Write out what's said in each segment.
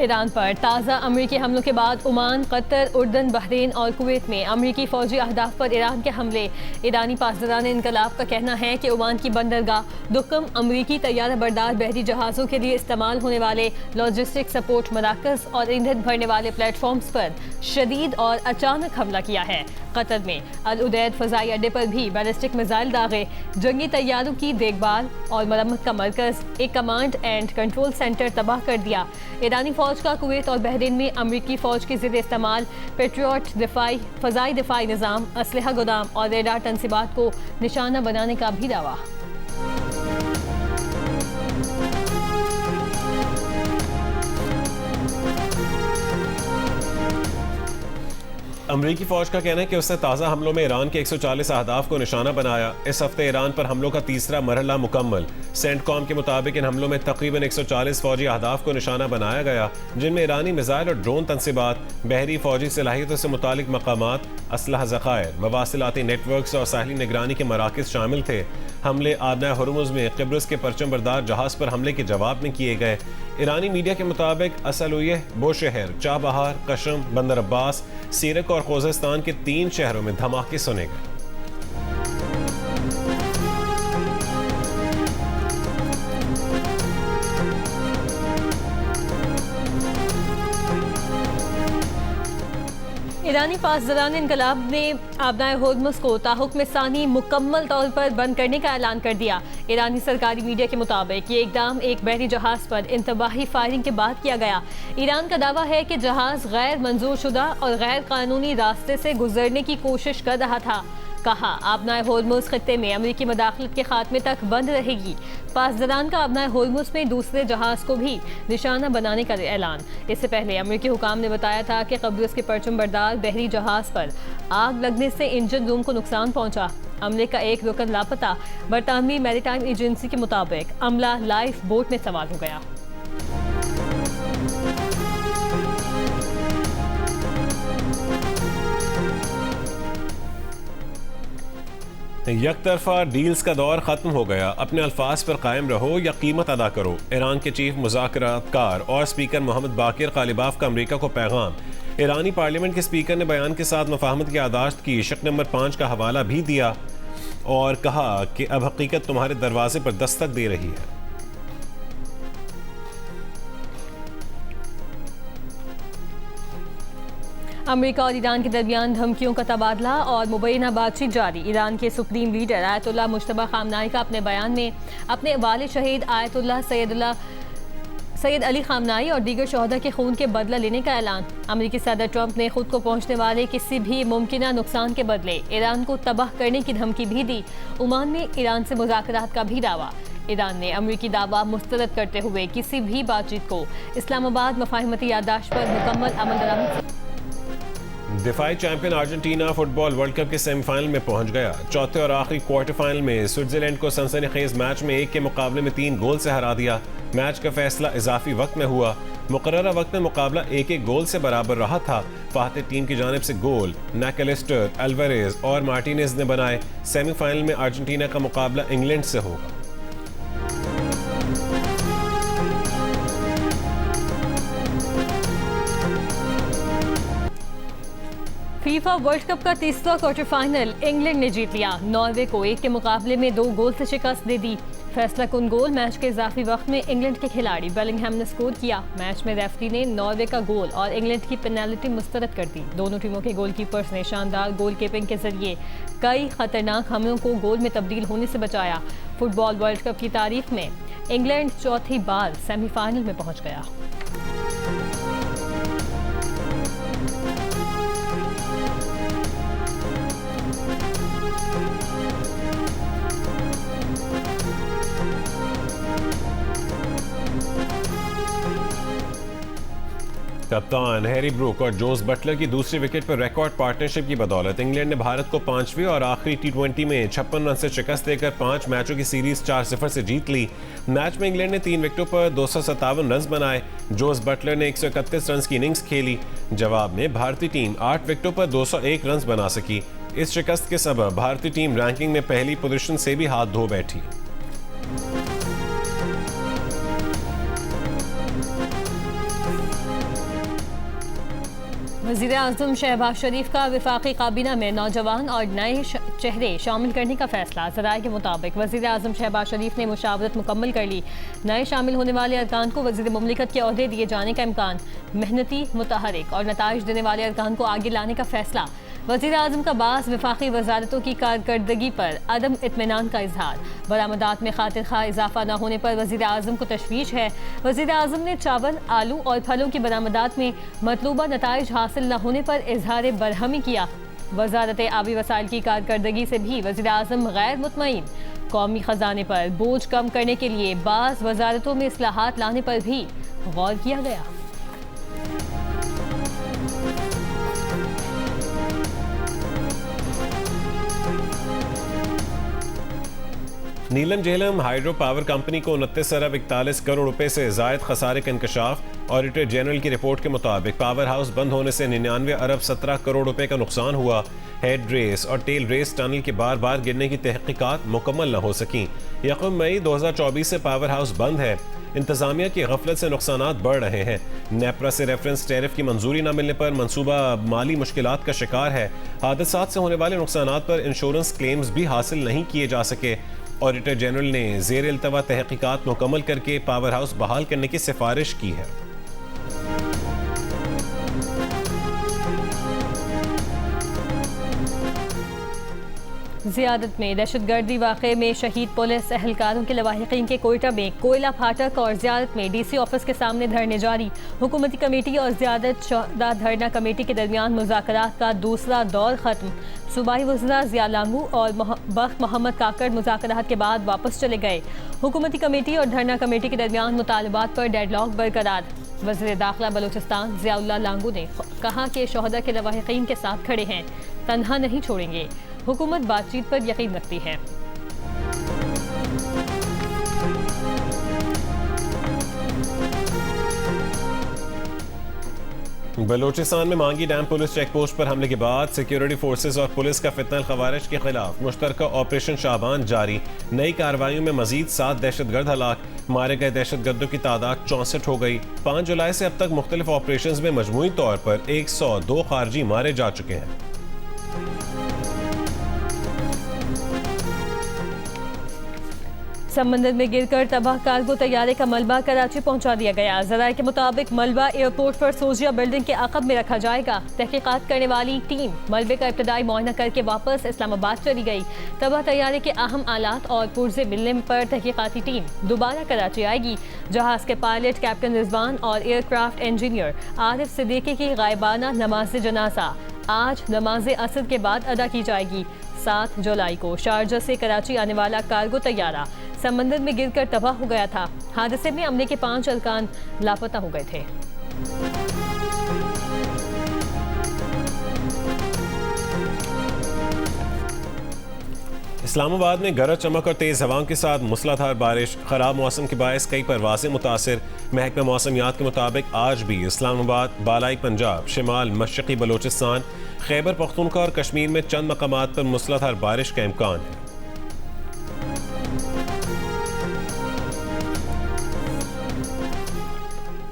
Iran पर ताज़ा अमरीकी हमलों के बाद ओमान, कतर, उर्दन, बहरीन और कुवैत में अमरीकी फौजी अहदाफ पर ईरान के हमले। ईरानी पासदारान इनकलाब का कहना है कि ओमान की बंदरगाह दुकम अमरीकी तैयारा बरदार बहरी जहाज़ों के लिए इस्तेमाल होने वाले लॉजिस्टिक सपोर्ट मराकज़ और ईंधन भरने वाले प्लेटफॉर्म्स पर शदीद और अचानक हमला किया है। कतर में अल उदैद फ़ज़ाई अड्डे पर भी बैलिस्टिक मिसाइल दागे, जंगी तैयारों की देखभाल और मरम्मत का मरकज़, एक कमांड एंड कंट्रोल सेंटर तबाह कर दिया। ईरानी फ़ौज का कुवैत और बहरीन में अमरीकी फ़ौज की ज़िद इस्तेमाल पेट्रियट फ़ज़ाई दिफाई निज़ाम, असलहा गोदाम और रेडार तनसीबात को निशाना बनाने का भी दावा। अमरीकी फौज का कहना है कि उसने ताज़ा हमलों में ईरान के 140 अहदाफ को निशाना बनाया। इस हफ्ते ईरान पर हमलों का तीसरा मरहला मुकम्मल। सेंटकॉम के मुताबिक इन हमलों में तकरीबन 140 फौजी अहदाफ को निशाना बनाया गया, जिनमें ईरानी मिसाइल और ड्रोन तनसीबात, बहरी फौजी सलाहियतों से मुतालिक मकामात, असलहा ज़खायर, मवासिलाती नेटवर्क और साहली निगरानी के मराकज़ शामिल थे। हमले आबना हुर्मुज़ में क़िब्रस के परचम बरदार जहाज़ पर हमले के जवाब में किए गए। ईरानी मीडिया के मुताबिक असलुयह, बोशहर, चाबहार, कशम, बंदर अब्बास, सीरक और खोज़िस्तान के 3 शहरों में धमाके सुने गए। ईरानी पासदारान इनकलाब ने आबना हुर्मुज़ को ताहुक्म सानी मुकम्मल तौर पर बंद करने का ऐलान कर दिया। ईरानी सरकारी मीडिया के मुताबिक ये इकदाम एक बहरी जहाज़ पर इंतबाही फायरिंग के बाद किया गया। ईरान का दावा है कि जहाज़ गैर मंजूर शुदा और गैर कानूनी रास्ते से गुजरने की कोशिश कर रहा था। कहा, आबना हुर्मुज़ खित्ते में अमरीकी मदाखलत के खात्मे तक बंद रहेगी। पासदारान का आबना हुर्मुज़ में दूसरे जहाज़ को भी निशाना बनाने का ऐलान। इससे पहले अमरीकी हुकाम ने बताया था कि क़ब्रस के परचम बरदार बहरी जहाज़ पर आग लगने से इंजन रूम को नुकसान पहुंचा। अमले का एक रुकन लापता। बरतानवी मैरीटाइम एजेंसी के मुताबिक अमला लाइफ बोट में सवार हो गया। एक तरफा डील्स का दौर ख़त्म हो गया, अपने अल्फाज पर कायम रहो या कीमत अदा करो। ईरान के चीफ मुज़ाकरातकार और स्पीकर मोहम्मद बाकिर कालिबाफ का अमेरिका को पैगाम। ईरानी पार्लियामेंट के स्पीकर ने बयान के साथ मुफाहमत की यादाश्त की, शक नंबर 5 का हवाला भी दिया और कहा कि अब हकीकत तुम्हारे दरवाजे पर दस्तक दे रही है। अमेरिका और ईरान के दरमियान धमकियों का तबादला और मुबैना बातचीत जारी। ईरान के supreme leader Ayatollah Mojtaba Khamenei का अपने बयान में अपने वालिद शहीद आयतुल्लाह सैयद अली खामनाई और दीगर शोहदा के खून के बदला लेने का ऐलान। अमेरिकी सदर ट्रंप ने खुद को पहुंचने वाले किसी भी मुमकिन नुकसान के बदले ईरान को तबाह करने की धमकी भी दी। ओमान में ईरान से मुज़ाकरात का भी दावा। ईरान ने अमेरिकी दावा मुस्तरद करते हुए किसी भी बातचीत को इस्लामाबाद मफाहमती याददाश्त पर मुकम्मल अमल दरामद। दिफाई champion Argentina football world cup के सेमीफाइनल में पहुंच गया। चौथे और आखिरी क्वार्टर फाइनल में स्विट्जरलैंड को सनसनीखेज मैच में 1 के मुकाबले में 3 गोल से हरा दिया। मैच का फैसला इजाफी वक्त में हुआ। मुकर्ररा वक्त में मुकाबला 1-1 गोल से बराबर रहा था। फातिह टीम की जानिब से गोल मैकलिस्टर, अल्वारेज और मार्टिनेज ने बनाए। सेमीफाइनल में अर्जेंटीना का मुकाबला इंग्लैंड से होगा। फीफा वर्ल्ड कप का तीसरा क्वार्टर फाइनल इंग्लैंड ने जीत लिया। नॉर्वे को 1 के मुकाबले में 2 गोल से शिकस्त दे दी। फैसला कुन गोल मैच के इजाफी वक्त में इंग्लैंड के खिलाड़ी बेलिंगहैम ने स्कोर किया। मैच में रेफरी ने नॉर्वे का गोल और इंग्लैंड की पेनल्टी मुस्तरद कर दी। दोनों टीमों के गोलकीपर्स ने शानदार गोल कीपिंग के जरिए कई खतरनाक हमलों को गोल में तब्दील होने से बचाया। फुटबॉल वर्ल्ड कप की तारीख में इंग्लैंड चौथी बार सेमीफाइनल में पहुंच गया। कप्तान हैरी ब्रूक और जोस बटलर की दूसरी विकेट पर रिकॉर्ड पार्टनरशिप की बदौलत इंग्लैंड ने भारत को 5वीं और आखिरी T20 में 56 रन से शिकस्त देकर 5 मैचों की सीरीज 4-0 से जीत ली। मैच में इंग्लैंड ने 3 विकेटों पर 257 रन बनाए। जोस बटलर ने 131 रन की इनिंग्स खेली। जवाब में भारतीय टीम 8 विकेटों पर 201 रन बना सकी। इस शिकस्त के सबब भारतीय टीम रैंकिंग में पहली पोजीशन से भी हाथ धो बैठी। वज़ीर आज़म शहबाज शरीफ का वफाकी काबीना में नौजवान और नए चेहरे शामिल करने का फैसला। ज़राए के मुताबिक वज़ीर आज़म शहबाज शरीफ ने मुशावरत मुकम्मल कर ली। नए शामिल होने वाले अरकान को वज़ीर मुमलिकत के ओहदे दिए जाने का इम्कान। मेहनती, मुतहरिक और नताइज देने वाले अरकान को आगे लाने का फैसला। वज़ीर आज़म का बास वफाकी वजारतों की कारकर्दगी पर अदम इत्मीनान का इजहार। बरामदात में खातिर खा इजाफा न होने पर वज़ीर आज़म को तशवीश है। वज़ीर आज़म ने चावल, आलू और फलों की बरामदात में मतलूबा नताइज हासिल न होने पर इजहार बरहमी किया। वजारत आबी वसाइल की कारकर्दगी से भी वज़ीर आज़म गैर मुतमईन। कौमी ख़जाने पर बोझ कम करने के लिए बाज़ वजारतों में इस्लाहात लाने पर भी गौर किया गया। नीलम झेलम हाइड्रो पावर कंपनी को 29 अरब 41 करोड़ रुपए से जायद खसारे का इंकशाफ। ऑडिटर जनरल की रिपोर्ट के मुताबिक पावर हाउस बंद होने से 99 अरब 17 करोड़ रुपए का नुकसान हुआ। हेड रेस और टेल रेस टनल के बार बार गिरने की तहकीकात मुकम्मल न हो सकी। 1 मई 2024 से पावर हाउस बंद है। इंतजामिया की गफलत से नुकसानात बढ़ रहे हैं। नेपरा से रेफरेंस टैरिफ की मंजूरी न मिलने पर मंसूबा माली मुश्किलात का शिकार है। हादसात से होने वाले नुकसानात पर इंश्योरेंस क्लेम्स भी हासिल नहीं किए जा सके। ऑडिटर जनरल ने ज़ेर इल्तवा तहकीकात मुकम्मल करके पावर हाउस बहाल करने की सिफारिश की है। ज़ियादत में दहशतगर्दी वाक़े में शहीद पुलिस एहलकारों के लवाहिकीन के कोयटा में कोयला फाटक और ज़ियादत में DC ऑफिस के सामने धरने जारी। हुकूमती कमेटी और ज़ियादत शुहदा धरना कमेटी के दरमियान मुज़ाकरात का दूसरा दौर ख़त्म। सूबाई वज़रा ज़िया लांगू और बख्त मोहम्मद काकड़ मुज़ाकरात के बाद वापस चले गए। हुकूमती कमेटी और धरना कमेटी के दरमियान मुतालबात पर डेडलॉक बरकरार। वज़ीर दाखिला बलूचिस्तान ज़ियाउल्लाह लांगू ने कहा कि शुहदा के लवाहिकीन के साथ खड़े हैं, तन्हा नहीं छोड़ेंगे। हुकूमत बातचीत पर यकीन रखती है। बलूचिस्तान में मांगी डैम पुलिस चेक पोस्ट पर हमले के बाद सिक्योरिटी फोर्सेस और पुलिस का फितनल खवारिज के खिलाफ मुश्तरका ऑपरेशन शाबान जारी। नई कार्रवाइयों में मजीद 7 दहशतगर्द हलाक। मारे गए दहशतगर्दों की तादाद 64 हो गई। 5 जुलाई से अब तक मुख्तलिफ ऑपरेशन में मजमूई तौर पर 102 खारजी मारे जा चुके हैं। समंदर में गिरकर तबाह कार्गो तैयारे का मलबा कराची पहुंचा दिया गया। ज़राए के मुताबिक मलबा एयरपोर्ट पर सोजिया बिल्डिंग के अक़ब में रखा जाएगा। तहकीकात करने वाली टीम मलबे का इब्तदाई मुआयना करके वापस इस्लामाबाद चली गई। तबाह तैयारे के अहम आलात और पुर्जे मिलने पर तहकीकाती टीम दोबारा कराची आएगी। जहाज़ के पायलट कैप्टन रिजवान और एयरक्राफ्ट इंजीनियर आरिफ सिद्दीकी की गायबाना नमाज जनाजा आज नमाज असर के बाद अदा की जाएगी। 7 जुलाई को शारजा से कराची आने वाला कार्गो तैयारा समंदर में गिरकर तबाह हो गया था। हादसे में अमले के 5 अरकान लापता हो गए थे। इस्लामाबाद में गरज चमक और तेज़ हवाओं के साथ मूसलाधार बारिश। ख़राब मौसम के बायस कई परवाज़ें मुतासिर। महकमा मौसमियात के मुताबिक आज भी इस्लामाबाद, बालाई पंजाब, शिमाल मशरक़ी बलूचिस्तान, खैबर पख्तूनख्वा और कश्मीर में चंद मकामात पर मूसलाधार बारिश का इम्कान है।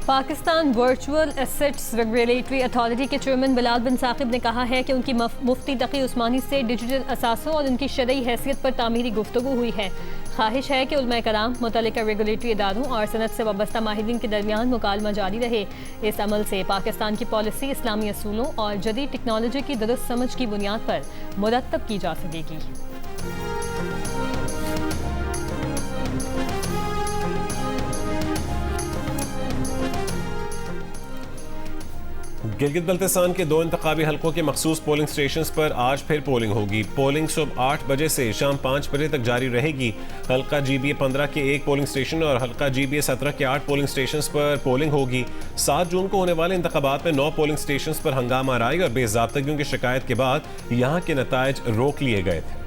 Pakistan virtual assets regulatory authority के चेयरमैन बिलाल बिन साकिब ने कहा है कि उनकी मुफ्ती तकी उस्मानी से डिजिटल असासों और उनकी शरई हैसियत पर तामीरी गुफ्तगू हुई है। ख्वाहिश है कि उलमाए कराम मुतल्लिका रेगुलेटरी इदारों और सनत से वाबस्ता माहिरीन के दरमियान मुकालमा जारी रहे। इस अमल से पाकिस्तान की पॉलिसी इस्लामी असूलों और जदीद टेक्नोलॉजी की दुरुस्त समझ की बुनियाद पर मुरतब की जा सकेगी। गिलगित बल्तिस्तान के 2 इंतखाबी हलकों के मखसूस पोलिंग स्टेशन पर आज फिर पोलिंग होगी। पोलिंग सुबह 8 बजे से शाम 5 बजे तक जारी रहेगी। हल्का GBA 15 के 1 पोलिंग स्टेशन और हल्का GBA 17 के 8 पोलिंग स्टेशन पर पोलिंग होगी। 7 जून को होने वाले इंतखाबात में 9 पोलिंग स्टेशन पर हंगामा आराई और बेज़ाब्तगियों की शिकायत के बाद यहाँ के नताइज रोक लिए गए थे।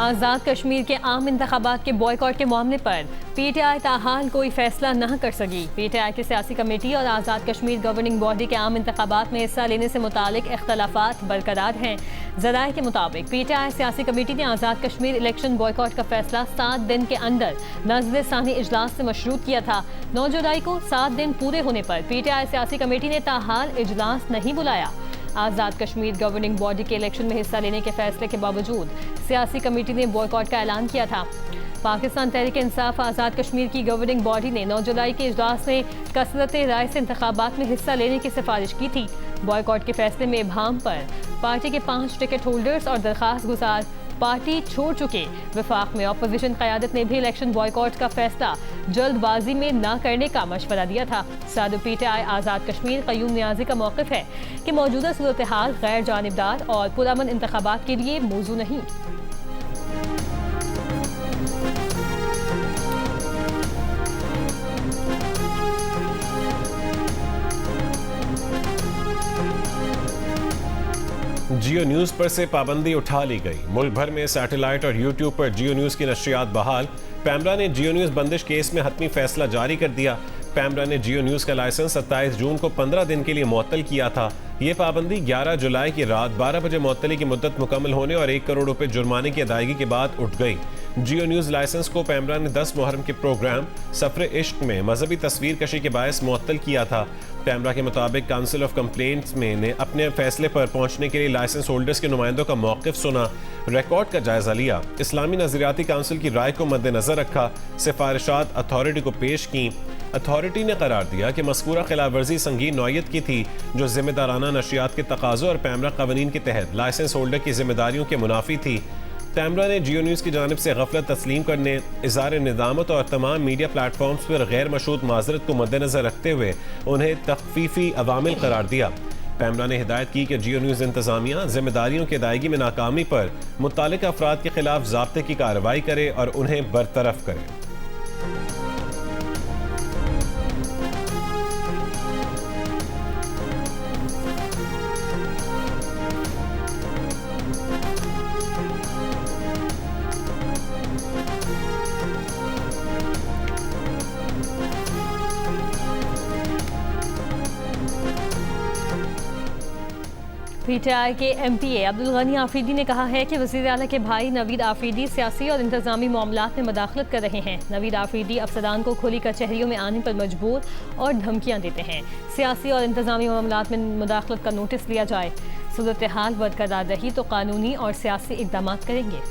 आज़ाद कश्मीर के आम इंतखाबात के बॉयकॉट के मामले पर PTI ताहाल कोई फैसला न कर सकी। PTI की सियासी कमेटी और आज़ाद कश्मीर गवर्निंग बॉडी के आम इंतखाबात में हिस्सा लेने से मुतालिक इख्तलाफात बरकरार हैं। जराये के मुताबिक PTI सियासी कमेटी ने आज़ाद कश्मीर इलेक्शन बॉयकॉट का फैसला 7 दिन के अंदर नज़र सानी इजलास से मशरूत किया था। 9 जुलाई को 7 दिन पूरे होने पर PTI सियासी कमेटी ने ताहाल इजलास नहीं बुलाया। आज़ाद कश्मीर गवर्निंग बॉडी के इलेक्शन में हिस्सा लेने के फैसले के बावजूद सियासी कमेटी ने बॉयकॉट का ऐलान किया था। पाकिस्तान तहरीक इंसाफ आज़ाद कश्मीर की गवर्निंग बॉडी ने 9 जुलाई के इजलास में कसरत राय से इंतखाबात में हिस्सा लेने की सिफारिश की थी। बॉयकॉट के फैसले में इब्हाम पर पार्टी के 5 टिकट होल्डर्स और दरख्वास्त गुजार पार्टी छोड़ चुके। वफाक में अपोजिशन क़यादत ने भी इलेक्शन बॉयकॉट का फैसला जल्दबाजी में न करने का मशवरा दिया था। सदर PTI आज़ाद कश्मीर क़य्यूम नियाज़ी का मौक़िफ़ है कि मौजूदा सूरत हाल गैर जानिबदार और पुरअमन इंतखाबात के लिए मौजू नहीं। जियो न्यूज़ पर से पाबंदी उठा ली गई। मुल्क भर में सैटेलाइट और यूट्यूब पर जियो न्यूज़ की नशरियात बहाल। पैमरा ने जियो न्यूज़ बंदिश केस में हतमी फैसला जारी कर दिया। पैमरा ने जियो न्यूज़ का लाइसेंस 27 जून को 15 दिन के लिए मुअत्तल किया था। ये पाबंदी 11 जुलाई की रात 12 बजे मुअत्तली की मुद्दत मुकम्मल होने और 1 करोड़ रुपए जुर्माने की अदायगी के बाद उठ गई। जियो न्यूज़ लाइसेंस को पैमरा ने 10 मुहर्रम के प्रोग्राम सफर इश्क में मजहबी तस्वीर कशी के बायस मुअत्तल किया था। पैमरा के मुताबिक काउंसिल ऑफ कंप्लेंट्स में ने अपने फैसले पर पहुंचने के लिए लाइसेंस होल्डर्स के नुमाइंदों का मौक़िफ़ सुना, रिकॉर्ड का जायजा लिया, इस्लामी नजरियाती काउंसिल की राय को मद्देनजर रखा, सिफारिशात अथॉरिटी को पेश की। अथॉरिटी ने करार दिया कि मज़कूरा खिलाफवर्जी संगीन नौयत की थी जो जिम्मेदाराना नशियात के तकाज़ों और पैमरा कवानीन के तहत लाइसेंस होल्डर की जिम्मेदारियों के मुनाफी थी। पैमरा ने जियो न्यूज़ की जानिब से गफलत तस्लीम करने, इज़हार निदामत और तमाम मीडिया प्लेटफॉर्म्स पर गैर मशरूत माजरत को मद्देनजर रखते हुए उन्हें तख्फीफी अवामिल करार दिया। पैमरा ने हिदायत की कि जियो न्यूज़ इंतजामिया जिम्मेदारियों की अदायगी में नाकामी पर मुत्तल्लिक़ अफराद के खिलाफ ज़ाब्ते की कार्रवाई करे और उन्हें बरतरफ करे। PTI के MPA अब्दुल गनी आफरीदी ने कहा है कि वज़ीर आला के भाई नवीद आफरीदी सियासी और इंतजामी मामलात में मदाखलत कर रहे हैं। नवीद आफरीदी अफसरान को खुली कचहरियों में आने पर मजबूर और धमकियां देते हैं। सियासी और इंतजामी मामलात में मुदाखलत का नोटिस लिया जाए। सूरत हाल बरकरार रही तो कानूनी और सियासी इक़दाम करेंगे।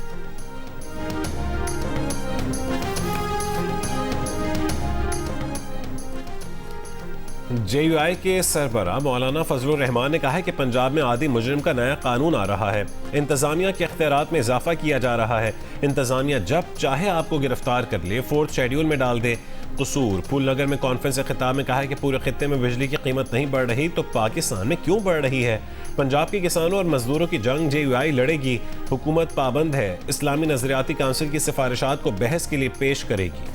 JUI के सरबराह मौलाना फजलुर रहमान ने कहा है कि पंजाब में आदि मुजरिम का नया कानून आ रहा है। इंतजामिया के अख्तियारात में इजाफा किया जा रहा है। इंतजामिया जब चाहे आपको गिरफ्तार कर ले, 4th शेड्यूल में डाल दे। कसूर फूलनगर में कॉन्फ्रेंस खिताब में कहा है कि पूरे खित्ते में बिजली की कीमत नहीं बढ़ रही तो पाकिस्तान में क्यों बढ़ रही है। पंजाब के किसानों और मजदूरों की जंग JUI लड़ेगी। हुकूमत पाबंद है, इस्लामी नजरियाती काउंसिल की सिफारिशात को बहस के लिए पेश करेगी।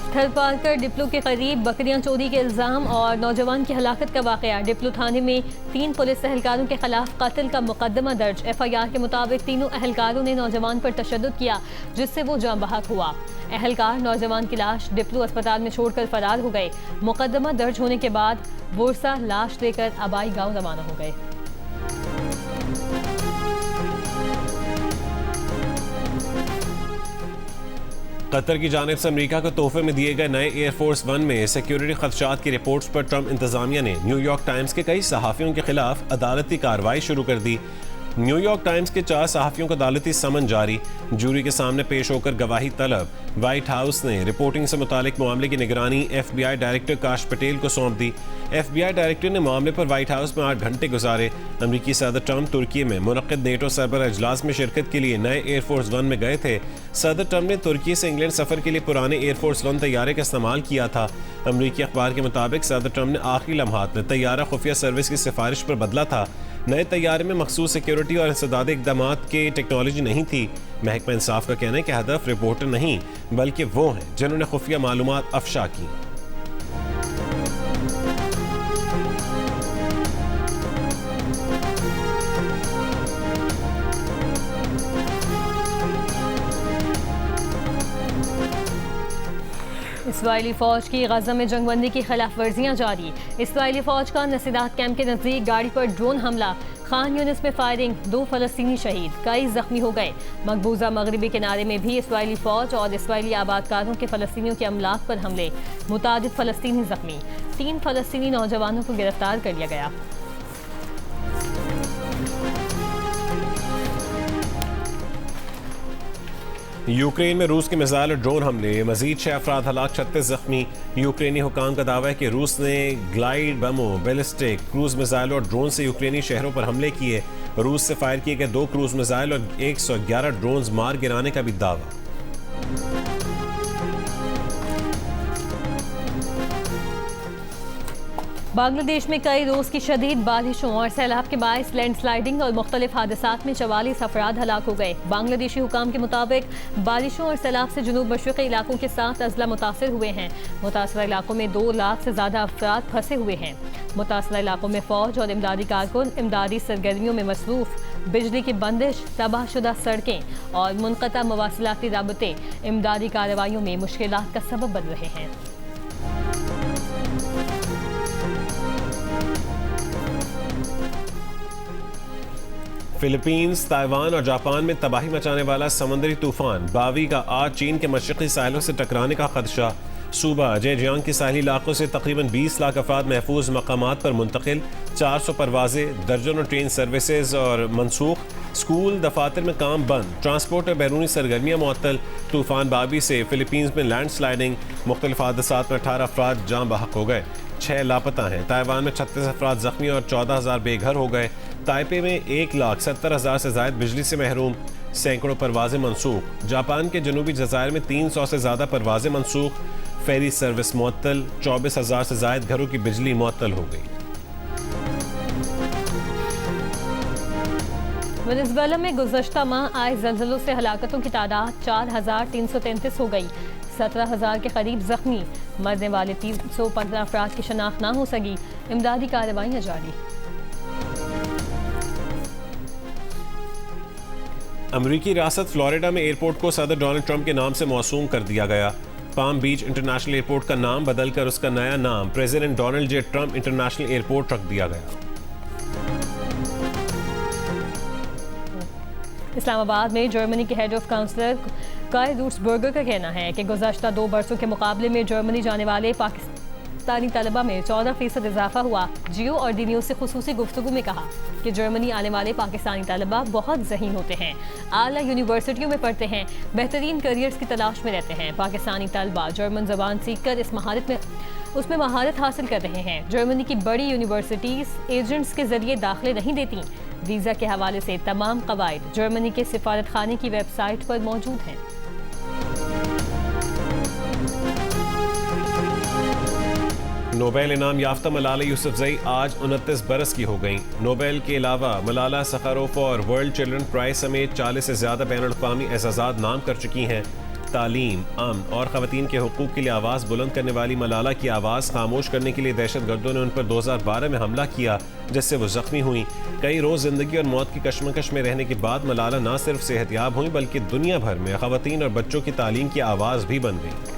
थलपालकर डिप्लो के करीब बकरियां चोरी के इल्ज़ाम और नौजवान की हलाकत का वाक़या। डिप्लो थाने में 3 पुलिस एहलकारों के खिलाफ कत्ल का मुकदमा दर्ज। FIR के मुताबिक तीनों एहलकारों ने नौजवान पर तशद्दुद किया जिससे वो जाँ बहक हुआ। एहलकार नौजवान की लाश डिप्लो अस्पताल में छोड़कर फरार हो गए। मुकदमा दर्ज होने के बाद वोरसा लाश लेकर आबाई गाँव रवाना हो गए। कतर की जानिब से अमेरिका को तोहफे में दिए गए नए एयरफोर्स 1 में सिक्योरिटी खदशात की रिपोर्ट्स पर ट्रंप इंतजामिया ने न्यूयॉर्क टाइम्स के कई सहाफ़ियों के खिलाफ अदालती कार्रवाई शुरू कर दी। न्यूयॉर्क टाइम्स के 4 सहाफ़ियों को अदालती समन जारी, जूरी के सामने पेश होकर गवाही तलब। व्हाइट हाउस ने रिपोर्टिंग से मुतालिक मामले की निगरानी FBI डायरेक्टर काश पटेल को सौंप दी। FBI डायरेक्टर ने मामले पर व्हाइट हाउस में 8 घंटे गुजारे। अमरीकी सदर ट्रंप तुर्की में मुनक्किद नेटो सरबराह इजलास में शिरकत के लिए नए एयरफोर्स 1 में गए थे। सदर ट्रंप ने तुर्की से इंग्लैंड सफर के लिए पुराने एयरफोर्स 1 तैयारे का इस्तेमाल किया था। अमरीकी अखबार के मुताबिक सदर ट्रंप ने आखिरी लम्हात में तैयारा खुफिया सर्विस की सिफारिश पर बदला था। नए तैयारे में मखसूस सिक्योरिटी और इंसदाद इक़दाम की टेक्नोलॉजी नहीं थी। महकमा इंसाफ का कहना है कि हदफ रिपोर्टर नहीं बल्कि वो हैं जिन्होंने खुफिया मालूमात अफशा की। इसराइली फौज की गजा में जंगबंदी की खिलाफ वर्जियाँ जारी। इसराइली फौज का नसीदात कैंप के नजदीक गाड़ी पर ड्रोन हमला, खान यूनिस में फायरिंग, 2 फलस्तीनी शहीद, कई जख्मी हो गए। मकबूजा मगरबी किनारे में भी इसराइली फौज और इसराइली आबादकारों के फलस्तीनियों के अमलाक पर हमले, मुतादिद फलस्तीनी जख्मी, 3 फलस्तीनी नौजवानों को गिरफ्तार कर लिया गया। यूक्रेन में रूस के मिसाइल और ड्रोन हमले, मजीद 6 अफराद हलाक, 36 जख्मी। यूक्रेनी हुकाम का दावा है कि रूस ने ग्लाइड बमों, बैलिस्टिक, क्रूज मिसाइल और ड्रोन से यूक्रेनी शहरों पर हमले किए। रूस से फायर किए गए 2 क्रूज मिसाइल और 111 ड्रोन मार गिराने का भी दावा। बांग्लादेश में कई रोज की शदीद बारिशों और सैलाब के बायस लैंडस्लाइडिंग और मुख्तलिफ हादसात में 44 अफराद हलाक हो गए। बांग्लादेशी हुकाम के मुताबिक बारिशों और सैलाब से जुनूब मशरक़ी इलाकों के साथ अजला मुतासर हुए हैं। मुतासरा इलाकों में 2 लाख से ज़्यादा अफराद फंसे हुए हैं। मुतासरा इलाकों में फ़ौज और इमदादी कारकुन इमदादी सरगर्मियों में मसरूफ़। बिजली की बंदिश, तबाहशुदा सड़कें और मुनक़ता मवासिलाती राबते इमदादी कार्रवाइयों में मुश्किलात का सबब बन रहे हैं। फिलीपींस, ताइवान और जापान में तबाही मचाने वाला समुद्री तूफान बावी का आज चीन के मशरक़ी साहिलों से टकराने का खदशा। सूबा जेजियांग के साहिली इलाकों से तकरीबन 20 लाख अफराद महफूज मकामात पर मुंतकिल, 400 परवाजें, दर्जनों ट्रेन सर्विसेज और मनसूख, स्कूल दफातर में काम बंद, ट्रांसपोर्ट और बैरूनी सरगर्मियाँ मुअत्तल। तूफान बावी से फिलीपींस में लैंड स्लाइडिंग, मुख्तलिफ हादसात में 18 अफराद जाँ बहक हो गए, 6 लापता हैं। ताइवान में 36 अफराद जख्मी और 14,000 बेघर हो गए। ताइपे में 1,70,000 से ज़ायद बिजली से महरूम, सैकड़ों परवाजें मनसूख। जापान के जनूबी जज़ायर में 300 से ज़्यादा परवाजें मनसूख, फेरी सर्विस मुअत्तल, 24,000 से ज़ायद घरों की बिजली मुअत्तल हो गई। वेनेज़ुएला में गुज़श्ता माह आए ज़लज़लों से हलाकतों की तादाद 4,333 हो गई, 17,000 के करीब जख्मी, मरने वाले 315 अफराद की शनाख्त ना हो सकी। इमदादी कार्रवाइयाँ जारी। अमरीकी रियासत फ्लोरिडा में एयरपोर्ट को सदर डोनाल्ड ट्रंप के नाम से मौसूम कर दिया गया। पाम बीच इंटरनेशनल एयरपोर्ट का नाम बदलकर उसका नया नाम president Donald J Trump international airport रख दिया गया। इस्लामाबाद में जर्मनी के हेड ऑफ काउंसलर काय रूट्सबर्गर का कहना है कि गुज़श्ता 2 बरसों के मुकाबले में जर्मनी जाने वाले पाकिस्तानी तलबा में 14% इजाफा हुआ। जियो और डी न्यूज़ से खुसूसी गुफ्तगू में कहा कि जर्मनी आने वाले पाकिस्तानी तलबा बहुत ज़हीन होते हैं, आला यूनिवर्सिटियों में पढ़ते हैं, बेहतरीन करियर्स की तलाश में रहते हैं। पाकिस्तानी तलबा जर्मन ज़बान सीख कर उसमें महारत हासिल कर रहे हैं। जर्मनी की बड़ी यूनिवर्सिटीज़ एजेंट्स के जरिए दाखिले नहीं देती। वीज़ा के हवाले से तमाम कवायद जर्मनी के सिफारत खाने की वेबसाइट पर मौजूद हैं। नोबेल इनाम याफ्ता मलाला यूसुफजई आज 29 बरस की हो गईं। नोबेल के अलावा मलाला सखारोफ और वर्ल्ड चिल्ड्रन प्राइज समेत 40 से ज़्यादा बैनुल-अक़वामी एज़ाज़ात नाम कर चुकी हैं। तालीम, अमन और ख़वातीन के हुकूक़ के लिए आवाज़ बुलंद करने वाली मलाला की आवाज़ खामोश करने के लिए दहशतगर्दों ने उन पर 2012 में हमला किया, जिससे वो ज़ख्मी हुई। कई रोज़ ज़िंदगी और मौत की कशमकश में रहने के बाद मलाला न सिर्फ सेहतयाब हुई बल्कि दुनिया भर में ख़वातीन और बच्चों की तालीम की आवाज़ भी बन गई।